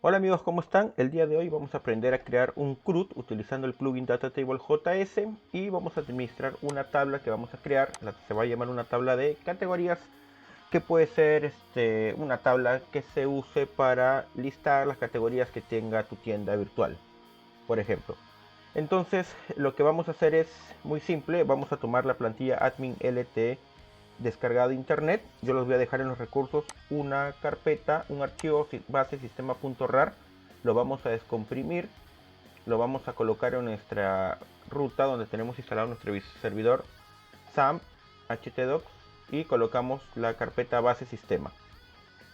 Hola amigos, ¿cómo están? El día de hoy vamos a aprender a crear un CRUD utilizando el plugin DataTable JS y vamos a administrar una tabla que vamos a crear, se va a llamar una tabla de categorías, que puede ser una tabla que se use para listar las categorías que tenga tu tienda virtual, por ejemplo. Entonces lo que vamos a hacer es muy simple, vamos a tomar la plantilla admin lt descargado de internet. Yo los voy a dejar en los recursos una carpeta, un archivo base sistema.rar. Lo vamos a descomprimir, lo vamos a colocar en nuestra ruta donde tenemos instalado nuestro servidor SAMP htdocs y colocamos la carpeta base sistema.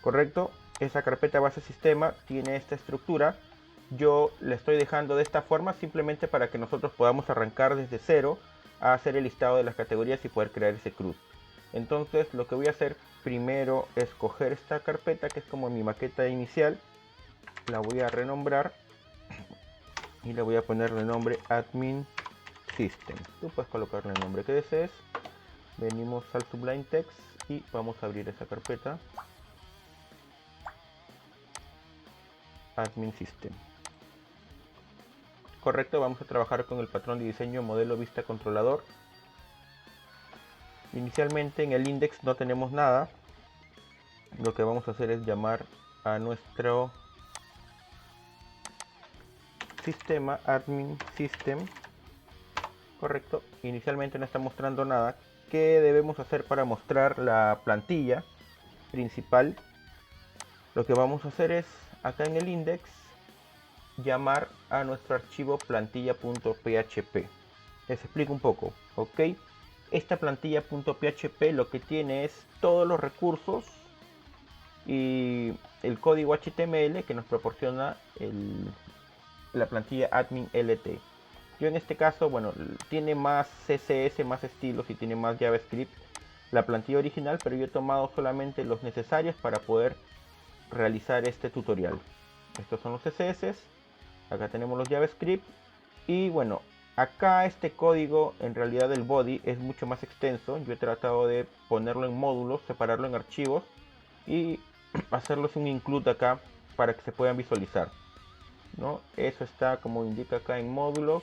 Correcto, esa carpeta base sistema tiene esta estructura. Yo le estoy dejando de esta forma simplemente para que nosotros podamos arrancar desde cero a hacer el listado de las categorías y poder crear ese CRUD. Entonces lo que voy a hacer primero es coger esta carpeta que es como mi maqueta inicial, la voy a renombrar y le voy a poner el nombre admin system. Tú puedes colocarle el nombre que desees. Venimos al Sublime Text y vamos a abrir esa carpeta admin system. Correcto, vamos a trabajar con el patrón de diseño modelo vista controlador. Inicialmente en el index no tenemos nada. Lo que vamos a hacer es llamar a nuestro sistema admin system. Correcto, inicialmente no está mostrando nada. ¿Qué debemos hacer para mostrar la plantilla principal? Lo que vamos a hacer es acá en el index llamar a nuestro archivo plantilla.php. Les explico un poco, ok. Esta plantilla.php lo que tiene es todos los recursos y el código HTML que nos proporciona la plantilla admin lt. Yo en este caso, bueno, tiene más CSS, más estilos y tiene más JavaScript la plantilla original, pero yo he tomado solamente los necesarios para poder realizar este tutorial. Estos son los CSS, acá tenemos los JavaScript y bueno, acá este código en realidad el body es mucho más extenso. Yo he tratado de ponerlo en módulos, separarlo en archivos y hacerlos un include acá para que se puedan visualizar, ¿no? Eso está como indica acá en módulos,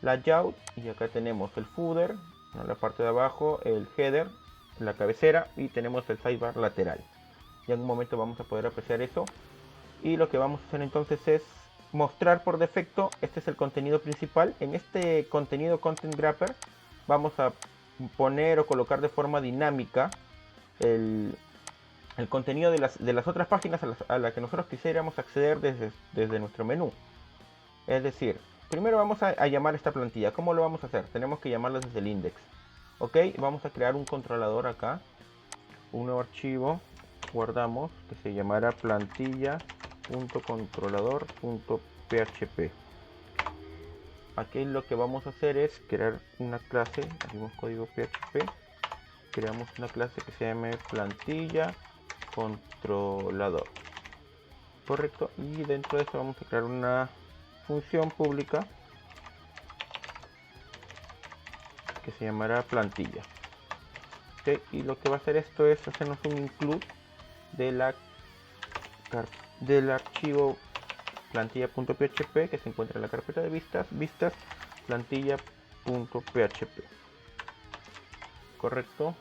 layout, y acá tenemos el footer, ¿no? La parte de abajo, el header, la cabecera y tenemos el sidebar lateral. Ya en un momento vamos a poder apreciar eso. Y lo que vamos a hacer entonces es mostrar por defecto, este es el contenido principal. En este contenido content wrapper vamos a poner o colocar de forma dinámica el contenido de las otras páginas a las que nosotros quisiéramos acceder desde nuestro menú. Es decir, primero vamos a llamar esta plantilla. ¿Cómo lo vamos a hacer? Tenemos que llamarla desde el index. Ok, vamos a crear un controlador acá, un nuevo archivo, guardamos, que se llamará plantilla.controlador.php. Aquí lo que vamos a hacer es crear una clase, abrimos código PHP, creamos una clase que se llame plantilla controlador. Correcto, y dentro de eso vamos a crear una función pública que se llamará plantilla. Okay, y lo que va a hacer esto es hacernos un include de del archivo plantilla.php que se encuentra en la carpeta de vistas plantilla.php. Correcto.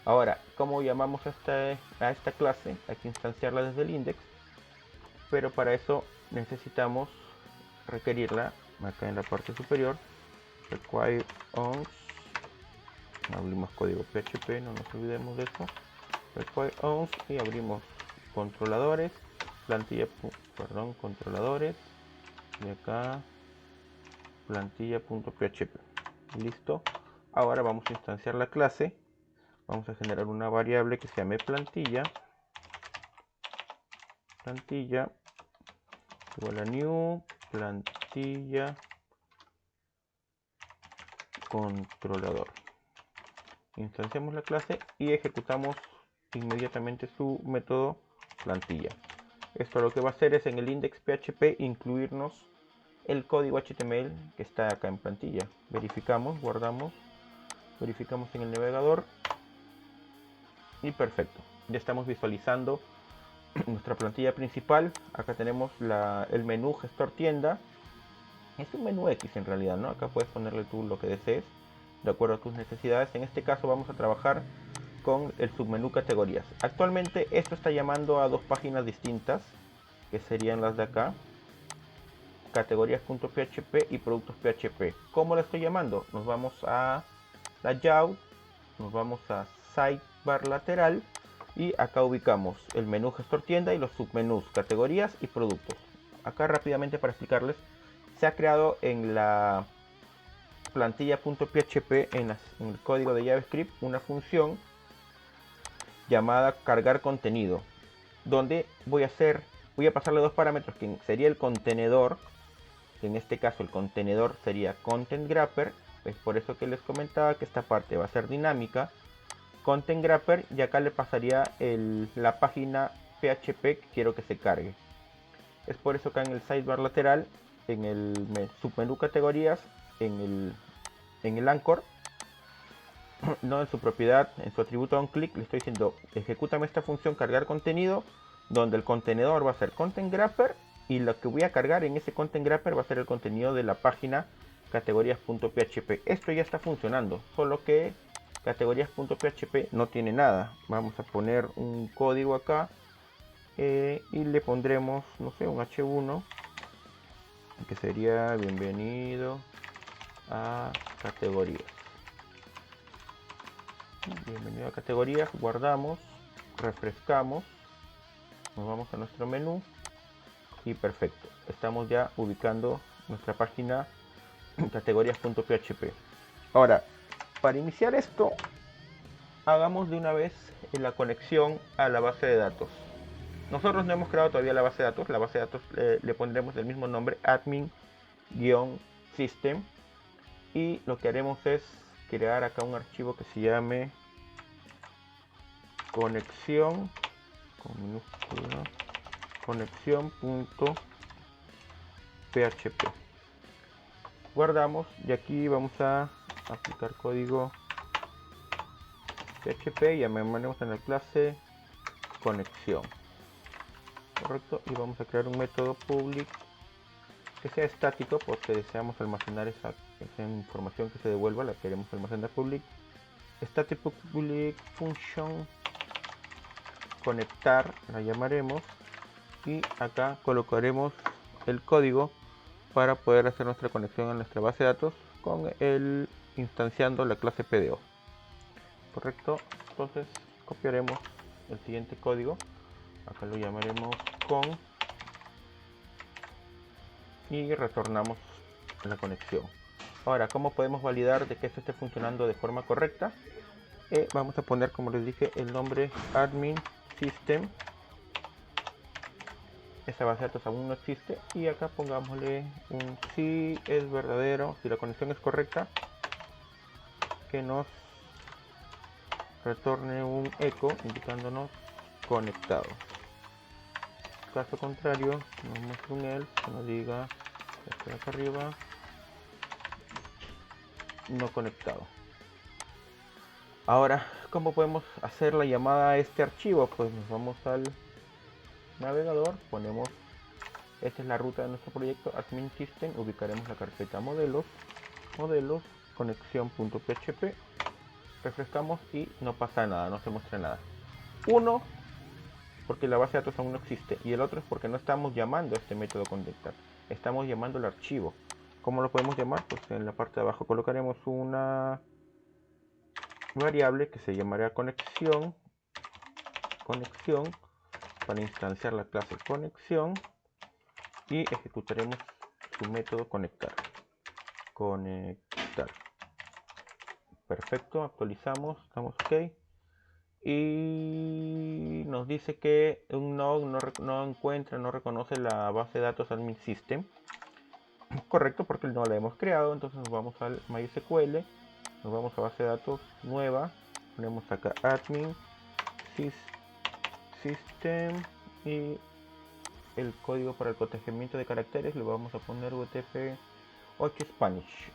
Ahora, ¿cómo llamamos a esta clase? Hay que instanciarla desde el index, pero para eso necesitamos requerirla acá en la parte superior. Require ons, abrimos código PHP, no nos olvidemos de eso. Require ons y abrimos controladores, controladores, de acá plantilla.php. Listo. Ahora vamos a instanciar la clase. Vamos a generar una variable que se llame plantilla igual a new plantilla controlador. Instanciamos la clase y ejecutamos inmediatamente su método plantilla. Esto lo que va a hacer es en el index PHP incluirnos el código HTML que está acá en plantilla. Verificamos, guardamos, verificamos en el navegador y perfecto. Ya estamos visualizando nuestra plantilla principal. Acá tenemos el menú gestor tienda. Es un menú X en realidad, ¿no? Acá puedes ponerle tú lo que desees de acuerdo a tus necesidades. En este caso vamos a trabajar con el submenú categorías. Actualmente esto está llamando a dos páginas distintas, que serían las de acá, categorías.php y productos.php. ¿Cómo la estoy llamando? Nos vamos a layout, nos vamos a sidebar lateral y acá ubicamos el menú gestor tienda y los submenús categorías y productos. Acá rápidamente para explicarles, se ha creado en la plantilla.php en el código de JavaScript una función llamada cargar contenido, donde voy a pasarle dos parámetros, que sería el contenedor, que en este caso el contenedor sería content grapper. Es por eso que les comentaba que esta parte va a ser dinámica, content grapper, y acá le pasaría la página PHP que quiero que se cargue. Es por eso que en el sidebar lateral, en el submenú categorías, en el anchor, no en su propiedad, en su atributo onClick, le estoy diciendo ejecútame esta función cargar contenido, donde el contenedor va a ser content grapper y lo que voy a cargar en ese content grapper va a ser el contenido de la página categorías.php. Esto ya está funcionando, solo que categorías.php no tiene nada. Vamos a poner un código acá y le pondremos, no sé, un h1 que sería bienvenido a categorías. Bienvenido a categorías, guardamos, refrescamos, nos vamos a nuestro menú y perfecto, estamos ya ubicando nuestra página categorías.php. Ahora, para iniciar esto, hagamos de una vez la conexión a la base de datos. Nosotros no hemos creado todavía la base de datos. La base de datos le pondremos el mismo nombre, admin-system, y lo que haremos es crear acá un archivo que se llame conexión con minúscula conexión.php. Guardamos y aquí vamos a aplicar código PHP y llamaremos en la clase conexión, correcto, y vamos a crear un método public que sea estático porque deseamos almacenar esa información que se devuelva, la queremos almacenar public. Static public function conectar la llamaremos y acá colocaremos el código para poder hacer nuestra conexión a nuestra base de datos con el instanciando la clase PDO, correcto. Entonces copiaremos el siguiente código, acá lo llamaremos con y retornamos la conexión. Ahora, ¿cómo podemos validar de que esto esté funcionando de forma correcta? Vamos a poner, como les dije, el nombre admin system. Esta base de datos aún no existe y acá pongámosle un si es verdadero, si la conexión es correcta, que nos retorne un eco indicándonos conectado. Caso contrario, nos muestra un else que nos diga esto de acá arriba no conectado. Ahora, ¿cómo podemos hacer la llamada a este archivo? Pues nos vamos al navegador, ponemos, esta es la ruta de nuestro proyecto admin system, ubicaremos la carpeta modelos, conexión.php, refrescamos y no pasa nada, no se muestra nada. Uno, porque la base de datos aún no existe, y el otro es porque no estamos llamando a este método conectar, estamos llamando el archivo. ¿Cómo lo podemos llamar? Pues en la parte de abajo colocaremos una variable que se llamará conexión para instanciar la clase conexión y ejecutaremos su método conectar. Perfecto, actualizamos, estamos ok. Y nos dice que un node no reconoce la base de datos admin system. Correcto, porque no la hemos creado. Entonces nos vamos al MySQL, nos vamos a base de datos nueva, ponemos acá admin system y el código para el protegimiento de caracteres le vamos a poner UTF-8 Spanish.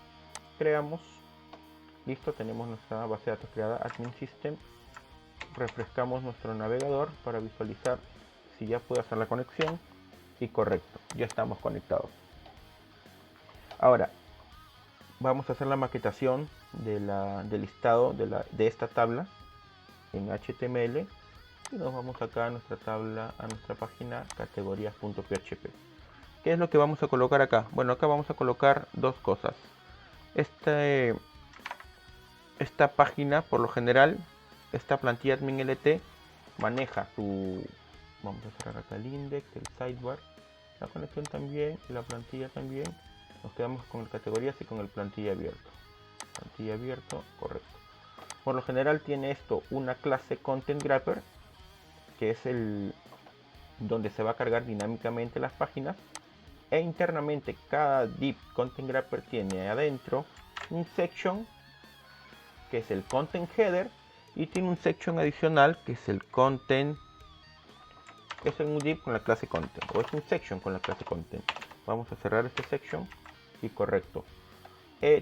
Creamos, listo, tenemos nuestra base de datos creada, admin system. Refrescamos nuestro navegador para visualizar si ya puedo hacer la conexión. Y correcto, ya estamos conectados. Ahora vamos a hacer la maquetación del listado de esta tabla en HTML. Y nos vamos acá a nuestra tabla, a nuestra página categorías.php. ¿Qué es lo que vamos a colocar acá? Bueno, acá vamos a colocar dos cosas. Esta página, por lo general, esta plantilla admin LT maneja tu... Vamos a cerrar acá el index, el sidebar, la conexión también y la plantilla también. Nos quedamos con el categorías y con el plantilla abierto. Plantilla abierto, correcto. Por lo general tiene esto una clase content grabber, que es el donde se va a cargar dinámicamente las páginas, e internamente cada div content grabber tiene adentro un section que es el content header y tiene un section adicional que es el content, es un div con la clase content o es un section con la clase content. Vamos a cerrar este section y correcto.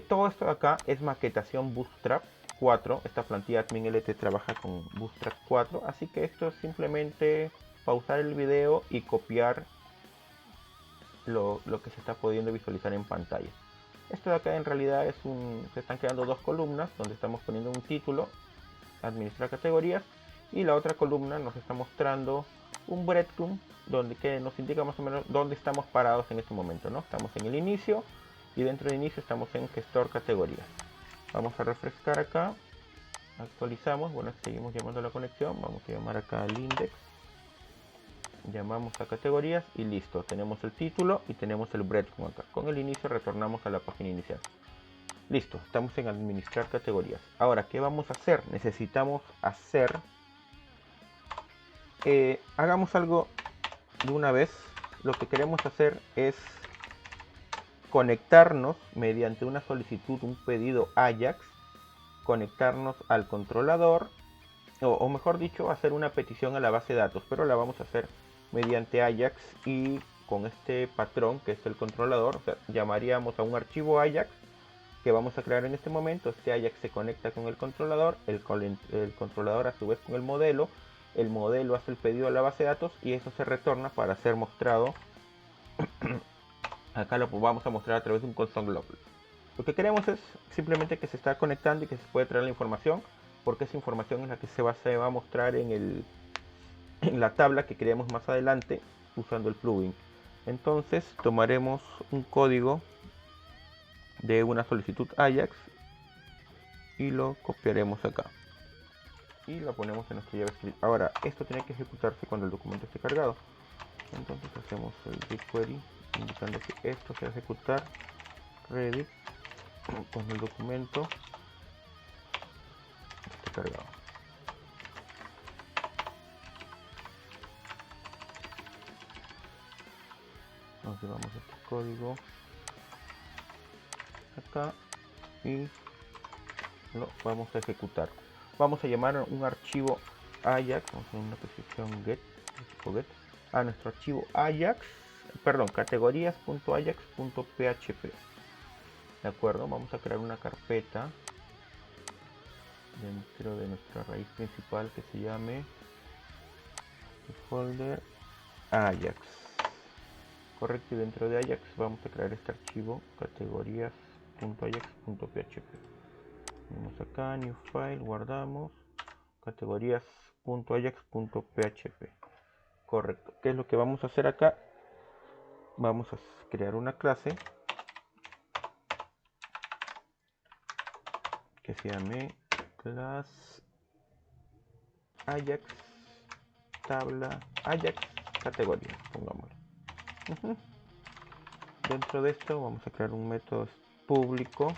Todo esto de acá es maquetación Bootstrap 4. Esta plantilla admin LT trabaja con Bootstrap 4, así que esto es simplemente pausar el video y copiar lo que se está pudiendo visualizar en pantalla. Esto de acá en realidad es se están creando dos columnas donde estamos poniendo un título, administrar categorías, y la otra columna nos está mostrando un breadcrumb que nos indica más o menos dónde estamos parados en este momento, ¿no? Estamos en el inicio y dentro de inicio estamos en gestor categorías. Vamos a refrescar acá, actualizamos, bueno, seguimos llamando a la conexión, vamos a llamar acá al index, llamamos a categorías y listo, tenemos el título y tenemos el breadcrumb acá. Con el inicio retornamos a la página inicial. Listo, estamos en administrar categorías. Ahora, ¿qué vamos a hacer? Necesitamos hacer, hagamos algo de una vez. Lo que queremos hacer es conectarnos mediante una solicitud, un pedido AJAX, conectarnos al controlador, o mejor dicho, hacer una petición a la base de datos, pero la vamos a hacer mediante AJAX y con este patrón que es el controlador. O sea, llamaríamos a un archivo AJAX que vamos a crear en este momento. Este AJAX se conecta con el controlador, el controlador a su vez con el modelo hace el pedido a la base de datos y eso se retorna para ser mostrado. Acá lo vamos a mostrar a través de un console global. Lo que queremos es simplemente que se está conectando y que se puede traer la información, porque esa información es la que se va a mostrar en la tabla que creemos más adelante usando el plugin. Entonces tomaremos un código de una solicitud AJAX y lo copiaremos acá y lo ponemos en nuestro JavaScript. Ahora, esto tiene que ejecutarse cuando el documento esté cargado. Entonces hacemos el BigQuery indicando que esto se va a ejecutar ready cuando el documento esté cargado. Entonces vamos a este código acá y lo vamos a ejecutar. Vamos a llamar a un archivo AJAX, vamos a una posición get a nuestro archivo AJAX, perdón, categorías.ajax.php. De acuerdo, vamos a crear una carpeta dentro de nuestra raíz principal que se llame folder AJAX. Correcto, y dentro de AJAX vamos a crear este archivo categorías.ajax.php. Vamos acá, new file, guardamos categorías.ajax.php. Correcto. ¿Qué es lo que vamos a hacer acá? Vamos a crear una clase que se llame class Ajax tabla Ajax categoría, pongámoslo. Dentro de esto vamos a crear un método público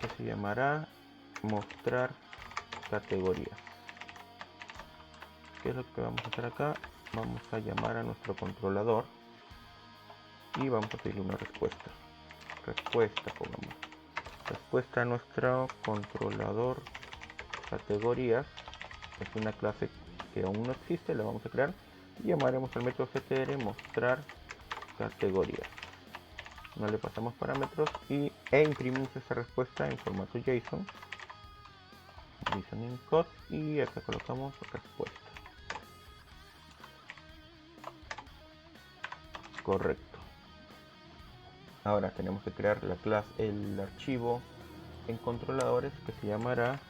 que se llamará mostrar categorías. ¿Qué es lo que vamos a hacer acá? Vamos a llamar a nuestro controlador y vamos a pedirle una respuesta. Pongamos respuesta a nuestro controlador categorías. Es una clase que aún no existe, la vamos a crear y llamaremos al método ctr mostrar categorías. No le pasamos parámetros e imprimimos esa respuesta en formato JSON encode y acá colocamos respuesta. Correcto. Ahora tenemos que crear la clase, el archivo en controladores que se llamará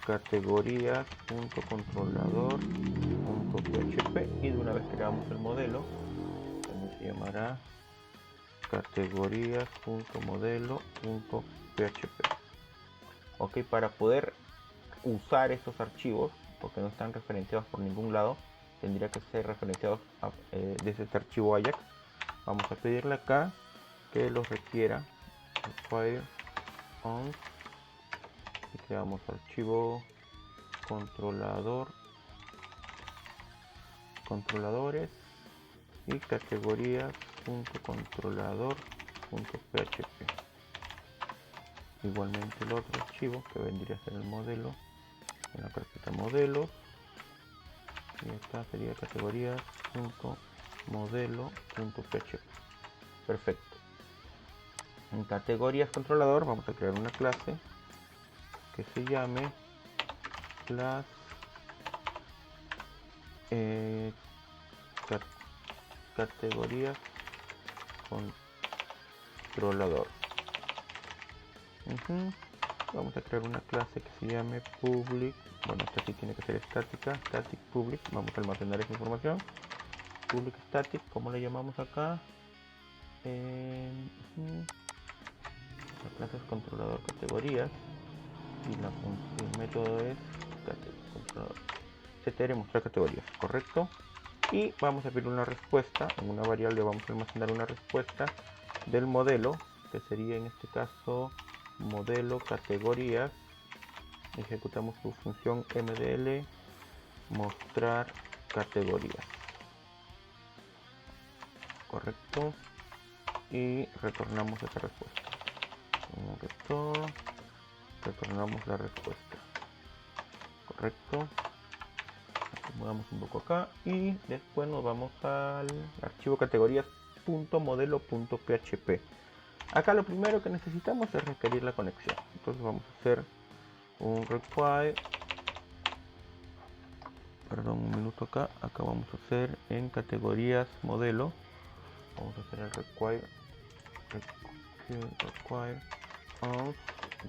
categorías.controlador.php, y de una vez creamos el modelo, también se llamará categorías.modelo.php. Ok, para poder usar estos archivos, porque no están referenciados por ningún lado, tendría que ser referenciados desde este archivo Ajax. Vamos a pedirle acá que los requiera, require on, y creamos archivo controladores y categorías.controlador.php. Igualmente el otro archivo que vendría a ser el modelo en la carpeta modelos, y esta sería categorías.modelo.php. Perfecto. En categorías controlador vamos a crear una clase que se llame class categorías controlador. Vamos a crear una clase que se llame public. Bueno, esta sí tiene que ser estática, static public. Vamos a almacenar esa información. Public static, ¿cómo le llamamos acá? La clase es controlador categorías y el método es controlador ctr mostrar categorías, correcto. Y vamos a pedir una respuesta. En una variable vamos a almacenar una respuesta del modelo, que sería en este caso modelo categorías. Ejecutamos su función mdl mostrar categorías, correcto, y retornamos esa respuesta. Retornamos la respuesta, correcto. Acomodamos un poco acá y después nos vamos al archivo categorías.modelo.php. Acá lo primero que necesitamos es requerir la conexión. Entonces vamos a hacer un require, perdón, un minuto acá vamos a hacer en categorías modelo, vamos a hacer el require on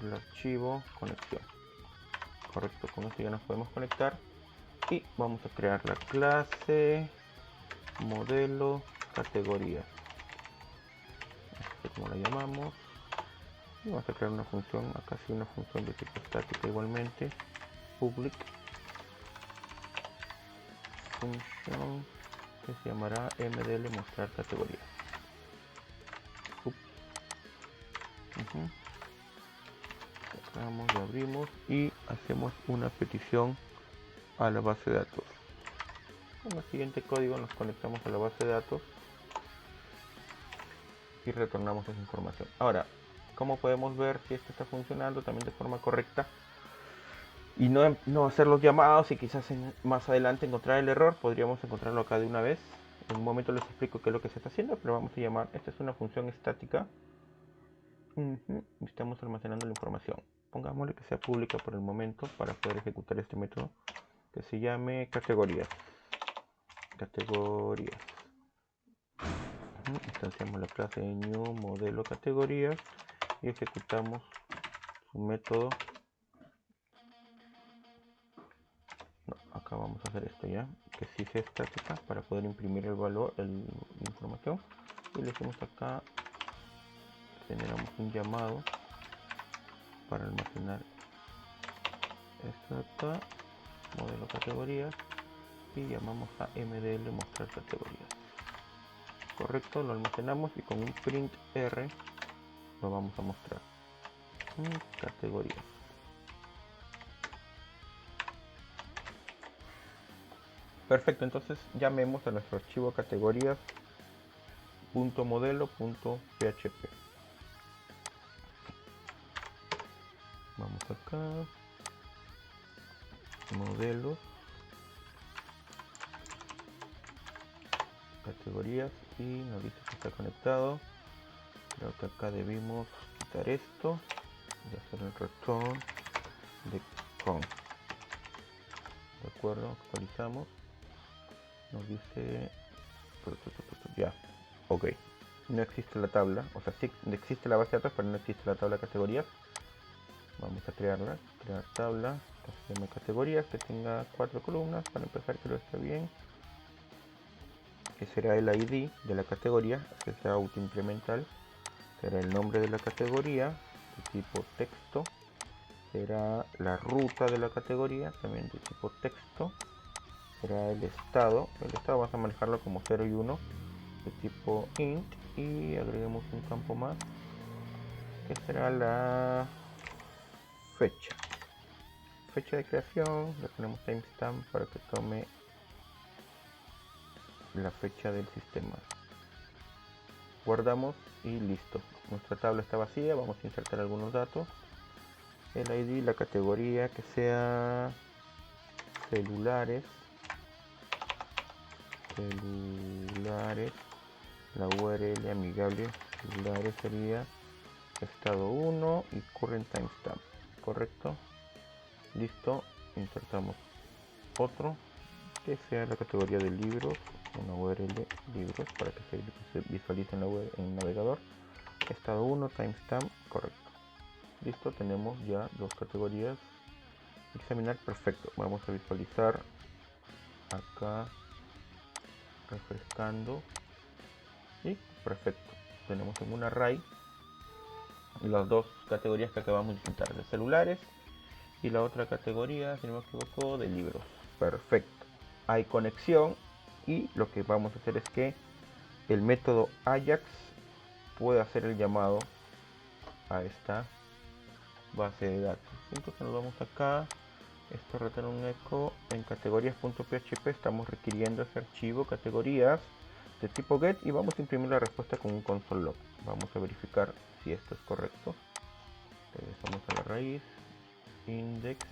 el archivo conexión, correcto. Con esto ya nos podemos conectar y vamos a crear la clase modelo categorías, como la llamamos, y vamos a crear una función, acá sí una función de tipo estática igualmente, public función que se llamará mdl mostrar categorías. Cerramos y abrimos y hacemos una petición a la base de datos. Con el siguiente código nos conectamos a la base de datos y retornamos esa información. Ahora, ¿cómo podemos ver si esto está funcionando también de forma correcta y no hacer los llamados y quizás más adelante encontrar el error? Podríamos encontrarlo acá de una vez. En un momento les explico qué es lo que se está haciendo, pero vamos a llamar, esta es una función estática. Estamos almacenando la información. Pongámosle que sea pública por el momento para poder ejecutar este método, que se llame categorías. Instanciamos la clase de new modelo categorías y ejecutamos su método. No, acá vamos a hacer esto ya, que sí sea estática para poder imprimir el valor, la información, y le decimos acá, generamos un llamado para almacenar esto de acá, modelo categorías, y llamamos a mdl mostrar categorías, correcto. Lo almacenamos y con un print r lo vamos a mostrar. Categorías. Perfecto, entonces llamemos a nuestro archivo categorías.modelo.php. Vamos acá, modelos, categorías, y nos dice que está conectado. Creo que acá debimos quitar esto y hacer el return de con. De acuerdo, actualizamos. Nos dice Ya, ok. No existe la tabla, o sea, sí existe la base de datos, pero no existe la tabla de categorías. Vamos a crearla, crear tabla, se llama categorías, que tenga 4 columnas, para empezar que lo esté bien. Que será el ID de la categoría, que sea autoincremental. Será el nombre de la categoría, de tipo texto. Será la ruta de la categoría, también de tipo texto. Será el estado vamos a manejarlo como 0 y 1, de tipo int. Y agreguemos un campo más, que será la fecha de creación. Le ponemos timestamp para que tome la fecha del sistema. Guardamos y listo. Nuestra tabla está vacía. Vamos a insertar algunos datos. El ID, la categoría, que sea celulares. La URL amigable celulares sería estado 1 y current timestamp. Correcto. Listo. Insertamos otro que sea la categoría de libros, una URL libros para que se visualice en la web, en el navegador. Estado 1 timestamp. Correcto. Listo, tenemos ya dos categorías. Examinar, perfecto. Vamos a visualizar acá, refrescando. Y perfecto. Tenemos en un array las dos categorías que acabamos de insertar, de celulares, y la otra categoría, si no me equivoco, de libros. Perfecto. Hay conexión y lo que vamos a hacer es que el método Ajax puede hacer el llamado a esta base de datos. Entonces nos vamos acá. Esto retorna un eco en categorías.php. Estamos requiriendo ese archivo categorías de tipo get y vamos a imprimir la respuesta con un console log. Vamos a verificar si esto es correcto. Regresamos a la raíz, index,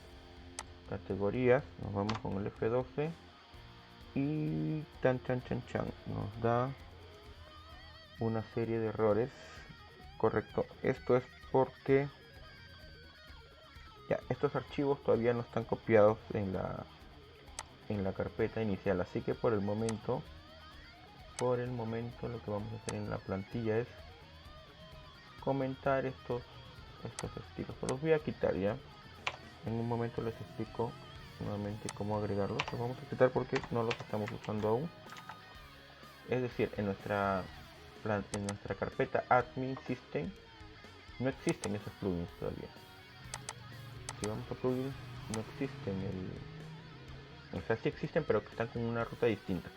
categorías, nos vamos con el F12 y nos da una serie de errores. Correcto, esto es porque ya estos archivos todavía no están copiados en la carpeta inicial, así que por el momento lo que vamos a hacer en la plantilla es comentar estos estilos. Los voy a quitar ya. En un momento les explico nuevamente cómo agregarlos. Los vamos a quitar porque no los estamos usando aún. Es decir, en nuestra carpeta admin system no existen esos plugins todavía. Si vamos a plugins, no existen o sea, sí existen, pero que están con una ruta distinta.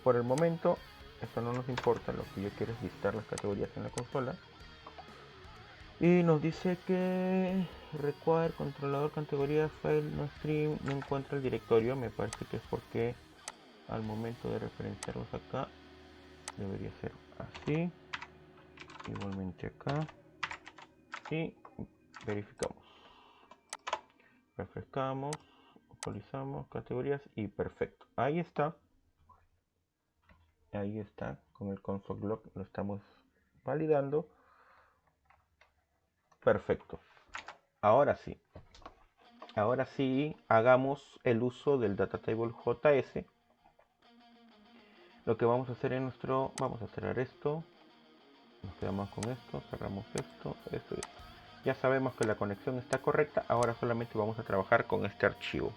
Por el momento esto no nos importa. Lo que yo quiero es listar las categorías en la consola. Y nos dice que require controlador categoría file no stream no encuentra el directorio. Me parece que es porque al momento de referenciarlos acá debería ser así. Igualmente acá. Y verificamos. Refrescamos, actualizamos categorías y perfecto. Ahí está. Ahí está. Con el console log lo estamos validando. Perfecto. Ahora sí. Ahora sí, hagamos el uso del data table JS. Lo que vamos a hacer en vamos a cerrar esto, nos quedamos con esto, cerramos esto, eso es. Ya sabemos que la conexión está correcta, ahora solamente vamos a trabajar con este archivo.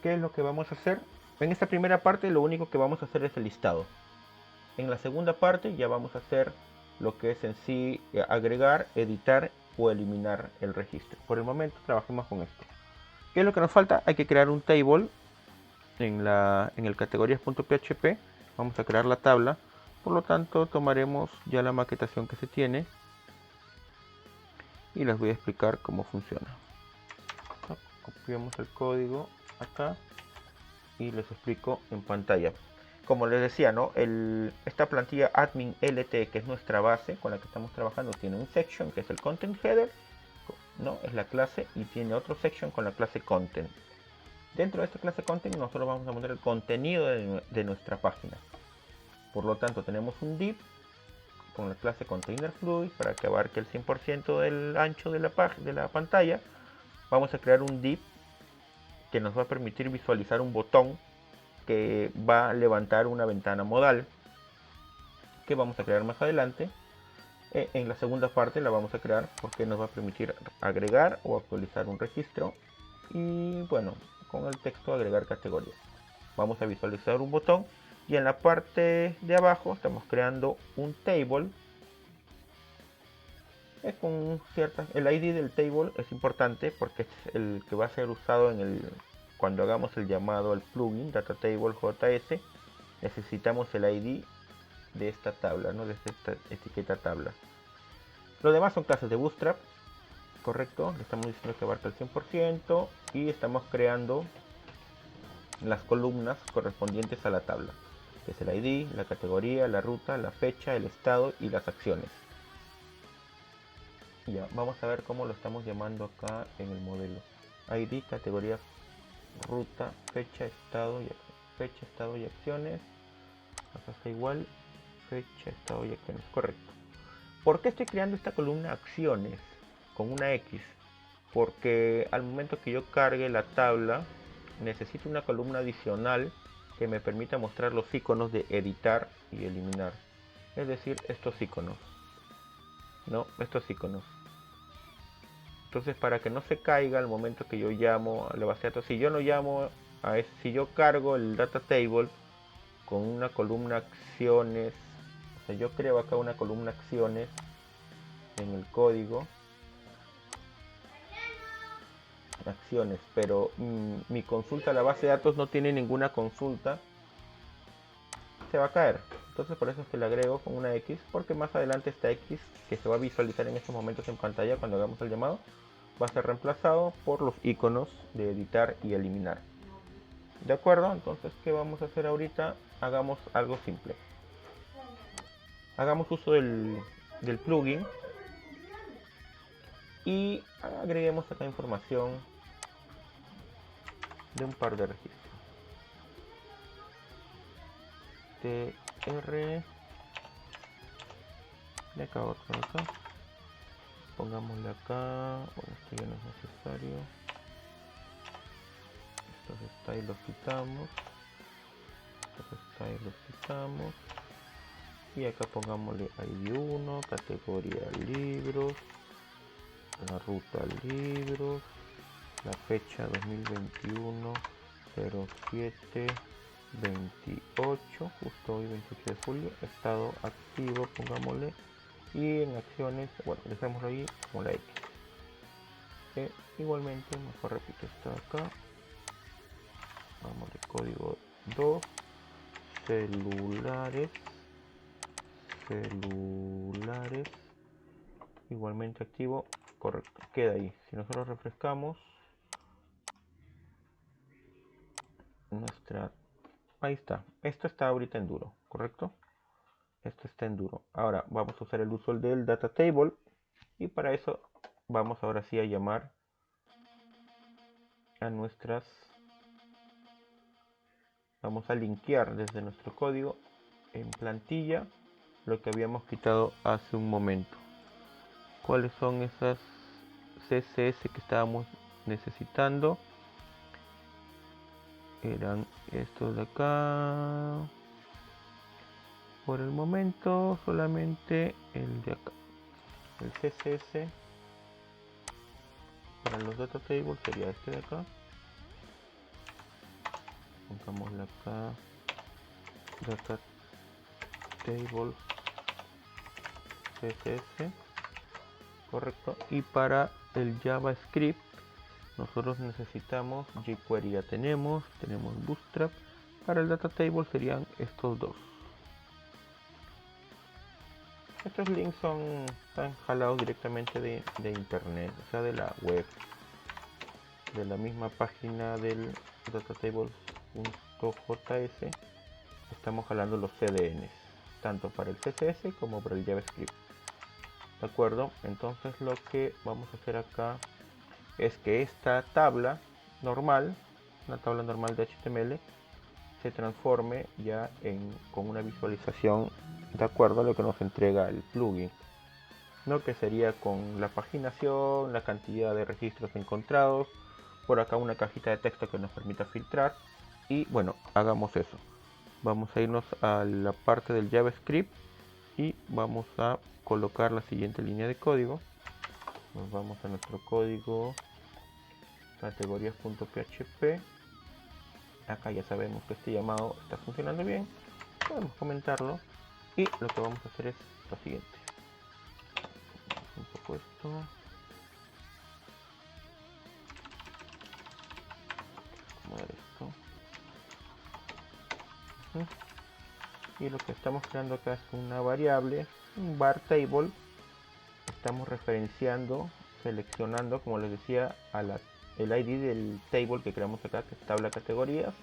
¿Qué es lo que vamos a hacer? En esta primera parte lo único que vamos a hacer es el listado. En la segunda parte ya vamos a hacer lo que es en sí agregar, editar o eliminar el registro. Por el momento trabajemos con esto. ¿Qué es lo que nos falta? Hay que crear un table en el categorías.php. Vamos a crear la tabla. Por lo tanto, tomaremos ya la maquetación que se tiene y les voy a explicar cómo funciona. Copiamos el código acá y les explico en pantalla. Como les decía, ¿no? Esta plantilla admin lt, que es nuestra base con la que estamos trabajando, tiene un section que es el content header, ¿no? Es la clase, y tiene otro section con la clase content. Dentro de esta clase content nosotros vamos a poner el contenido de nuestra página. Por lo tanto, tenemos un div con la clase container fluid para que abarque el 100% del ancho de la pantalla. Vamos a crear un div que nos va a permitir visualizar un botón que va a levantar una ventana modal. que vamos a crear más adelante. En la segunda parte la vamos a crear porque nos va a permitir agregar o actualizar un registro y bueno, con el texto agregar categorías. Vamos a visualizar un botón y en la parte de abajo estamos creando un table. Es con ciertas, el ID del table es importante porque es el que va a ser usado cuando hagamos el llamado al plugin DataTableJS. Necesitamos el ID de esta tabla, ¿no? De esta etiqueta tabla. Lo demás son clases de Bootstrap, correcto. Le estamos diciendo que abarca el 100% y estamos creando las columnas correspondientes a la tabla, que es el ID, la categoría, la ruta, la fecha, el estado y las acciones. Ya, vamos a ver cómo lo estamos llamando acá en el modelo. ID, categoría, ruta, fecha, estado y acciones. Acá está igual, fecha, estado y acciones, correcto. ¿Por qué estoy creando esta columna acciones con una X? Porque al momento que yo cargue la tabla, necesito una columna adicional que me permita mostrar los iconos de editar y eliminar. Es decir, estos iconos. ¿No? Estos iconos. Entonces, para que no se caiga al momento que yo llamo a la base de datos, si yo no llamo si yo cargo el data table con una columna acciones, o sea, yo creo acá una columna acciones en el código, acciones, pero mi consulta a la base de datos no tiene ninguna consulta, se va a caer. Entonces por eso es que le agrego con una X, porque más adelante esta X que se va a visualizar en estos momentos en pantalla cuando hagamos el llamado va a ser reemplazado por los iconos de editar y eliminar. ¿De acuerdo? Entonces, ¿qué vamos a hacer ahorita? Hagamos algo simple. Hagamos uso del plugin y agreguemos acá información de un par de registros. tr de acá otro acá. Pongámosle acá, bueno, esto ya no es necesario. Estos styles los quitamos. Estos styles los quitamos. Y acá pongámosle ID 1, categoría libros, la ruta libros, la fecha 2021 07 28, justo hoy 28 de julio, estado activo, pongámosle, y en acciones, bueno, dejémoslo ahí como la X. Igualmente, mejor repito esto acá, vamos de código 2, celulares, igualmente activo, correcto, queda ahí. Si nosotros refrescamos ahí está, esto está ahorita en duro, correcto, esto está en duro. Ahora vamos a usar el uso del data table y para eso vamos ahora sí a llamar a vamos a linkear desde nuestro código en plantilla lo que habíamos quitado hace un momento. ¿Cuáles son esas CSS que estábamos necesitando? Eran estos de acá. Por el momento solamente el de acá. El CSS para los data tables sería este de acá. Pongámosle acá data table CSS, correcto. Y para el JavaScript nosotros necesitamos jQuery, ya tenemos Bootstrap. Para el data table serían estos dos. Estos links están jalados directamente de internet, o sea, de la web, de la misma página del datatables.js. Estamos jalando los CDNs, tanto para el CSS como para el JavaScript. ¿De acuerdo? Entonces lo que vamos a hacer acá es que esta tabla normal, una tabla normal de HTML, se transforme ya con una visualización de acuerdo a lo que nos entrega el plugin, ¿no? Que sería con la paginación, la cantidad de registros encontrados, por acá una cajita de texto que nos permita filtrar. Y bueno, hagamos eso. Vamos a irnos a la parte del JavaScript y vamos a colocar la siguiente línea de código. Nos vamos a nuestro código categorías.php. Acá ya sabemos que este llamado está funcionando bien, podemos comentarlo y lo que vamos a hacer es lo siguiente. Un poco esto, acomodar esto, y lo que estamos creando acá es una variable, un var table. Estamos referenciando, seleccionando, como les decía, el ID del table que creamos acá, que es tabla categorías,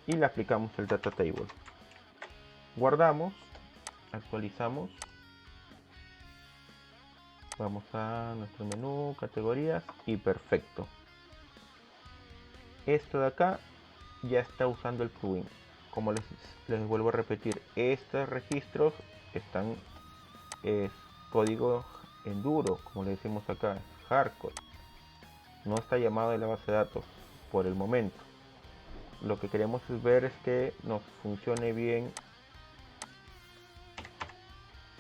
y le aplicamos el data table. Guardamos, actualizamos, vamos a nuestro menú, categorías, y perfecto. Esto de acá ya está usando el plugin. Como les vuelvo a repetir, estos registros están código en duro, como le decimos acá, hardcore. No está llamado de la base de datos por el momento. Lo que queremos es ver es que nos funcione bien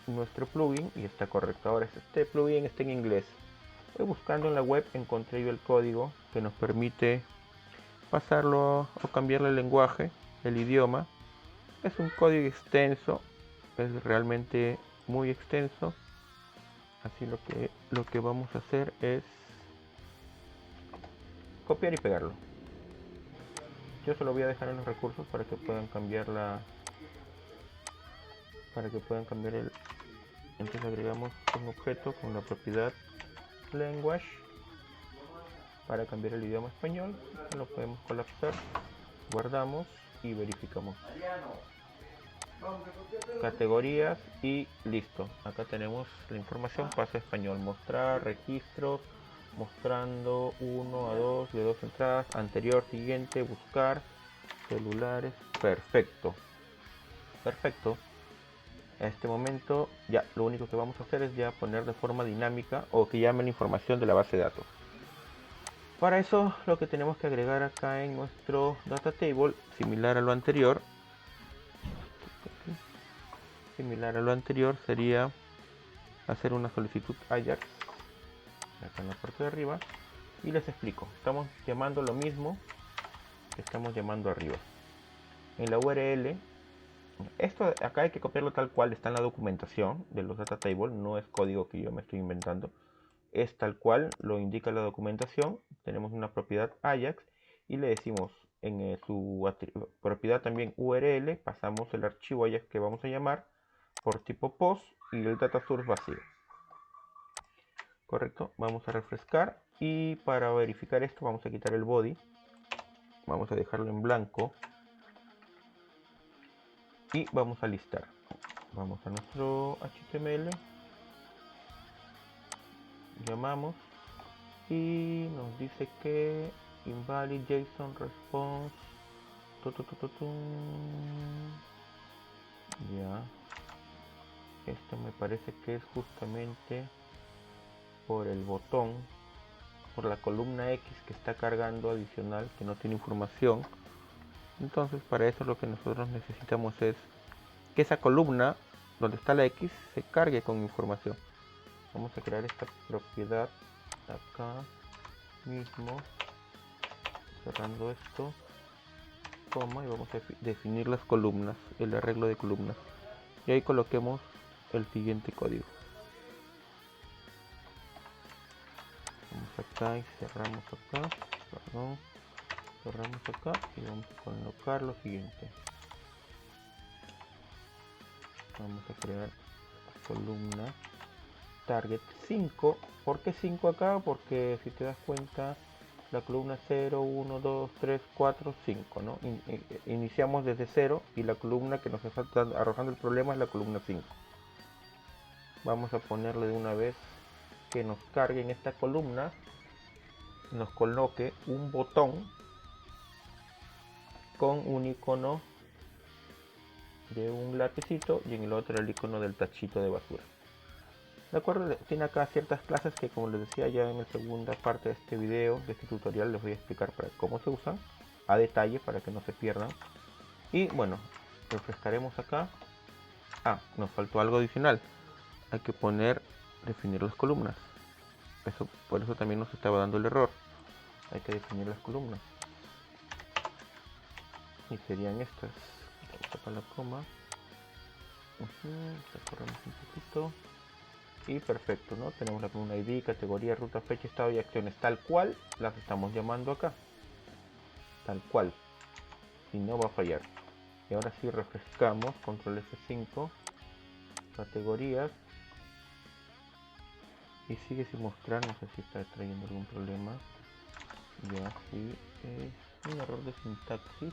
nuestro plugin y está correcto. Ahora este plugin está en inglés. Voy buscando en la web, encontré yo el código que nos permite pasarlo o cambiarle el lenguaje, el idioma. Es un código extenso, es realmente muy extenso. Así lo que vamos a hacer es copiar y pegarlo. Yo se lo voy a dejar en los recursos para que puedan cambiar el. Entonces agregamos un objeto con la propiedad language para cambiar el idioma español. Lo podemos colapsar, guardamos y verificamos categorías y listo. Acá tenemos la información, paso a español, mostrar registros, mostrando 1 a 2 de 2 entradas, anterior, siguiente, buscar, celulares, perfecto. A este momento ya lo único que vamos a hacer es ya poner de forma dinámica o que llame la información de la base de datos. Para eso lo que tenemos que agregar acá en nuestro data table, similar a lo anterior, sería hacer una solicitud Ajax acá en la parte de arriba, y les explico. Estamos llamando lo mismo que estamos llamando arriba. En la URL, esto acá hay que copiarlo tal cual está en la documentación de los data table, no es código que yo me estoy inventando, es tal cual lo indica la documentación. Tenemos una propiedad Ajax y le decimos en su propiedad también URL, pasamos el archivo Ajax que vamos a llamar por tipo post y el data source vacío. Correcto, vamos a refrescar y para verificar esto vamos a quitar el body, vamos a dejarlo en blanco y vamos a listar. Vamos a nuestro HTML, llamamos y nos dice que invalid JSON response. Ya, esto me parece que es justamente por el botón, por la columna X que está cargando adicional, que no tiene información. Entonces para eso lo que nosotros necesitamos es que esa columna donde está la X se cargue con información. Vamos a crear esta propiedad acá mismo, cerrando esto, coma, y vamos a definir las columnas, el arreglo de columnas, y ahí coloquemos el siguiente código. Vamos acá y cerramos acá, perdón, cerramos acá y vamos a colocar lo siguiente. Vamos a crear columna target 5. ¿Por qué 5 acá? Porque si te das cuenta, la columna 0, 1, 2, 3, 4, 5, ¿no? Iniciamos desde 0 y la columna que nos está arrojando el problema es la columna 5. Vamos a ponerle de una vez que nos cargue en esta columna, nos coloque un botón con un icono de un lapicito y en el otro el icono del tachito de basura. De acuerdo, tiene acá ciertas clases que, como les decía ya en la segunda parte de este video, de este tutorial, les voy a explicar para cómo se usan a detalle para que no se pierdan. Y bueno, refrescaremos acá Nos faltó algo adicional. Hay que definir las columnas. Por eso también nos estaba dando el error. Hay que definir las columnas. Y serían estas. Vamos a tapar la coma. Corremos un poquito. Y perfecto, ¿no? Tenemos la columna ID, categoría, ruta, fecha, estado y acciones. Tal cual las estamos llamando acá. Tal cual. Si no va a fallar. Y ahora sí refrescamos. Control F5. Categorías. Y sigue sin mostrar. No sé si está trayendo algún problema. Ya sí. Es un error de sintaxis.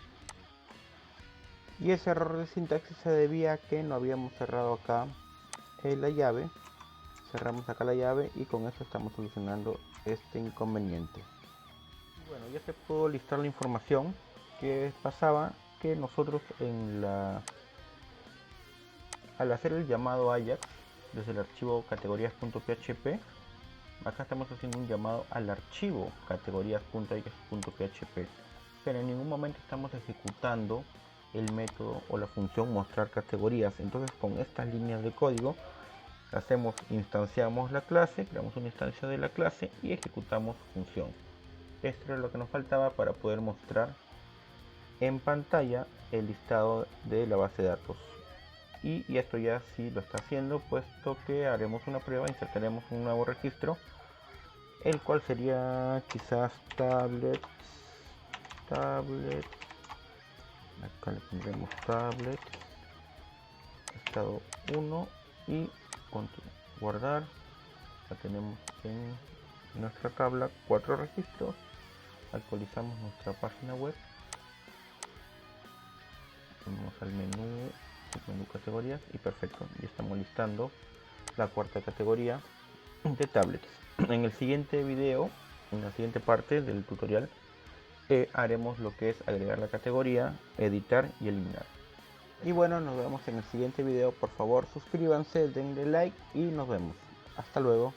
Y ese error de sintaxis se debía a que no habíamos cerrado acá la llave. Cerramos acá la llave y con eso estamos solucionando este inconveniente. Bueno, ya se pudo listar la información que pasaba, que nosotros al hacer el llamado Ajax desde el archivo categorías.php, acá estamos haciendo un llamado al archivo categorías.ajax.php, pero en ningún momento estamos ejecutando el método o la función mostrar categorías. Entonces con estas líneas de código instanciamos la clase, creamos una instancia de la clase y ejecutamos función. Esto era lo que nos faltaba para poder mostrar en pantalla el listado de la base de datos. Y esto ya sí lo está haciendo, puesto que haremos una prueba, insertaremos un nuevo registro, el cual sería quizás tablets. Acá le pondremos tablet, estado 1 y guardar. Ya tenemos en nuestra tabla 4 registros. Actualizamos nuestra página web, vamos al menú categorías y perfecto, ya estamos listando la cuarta categoría de tablets. En el siguiente video, en la siguiente parte del tutorial, haremos lo que es agregar la categoría, editar y eliminar. Y bueno, nos vemos en el siguiente video. Por favor suscríbanse, denle like y nos vemos. Hasta luego.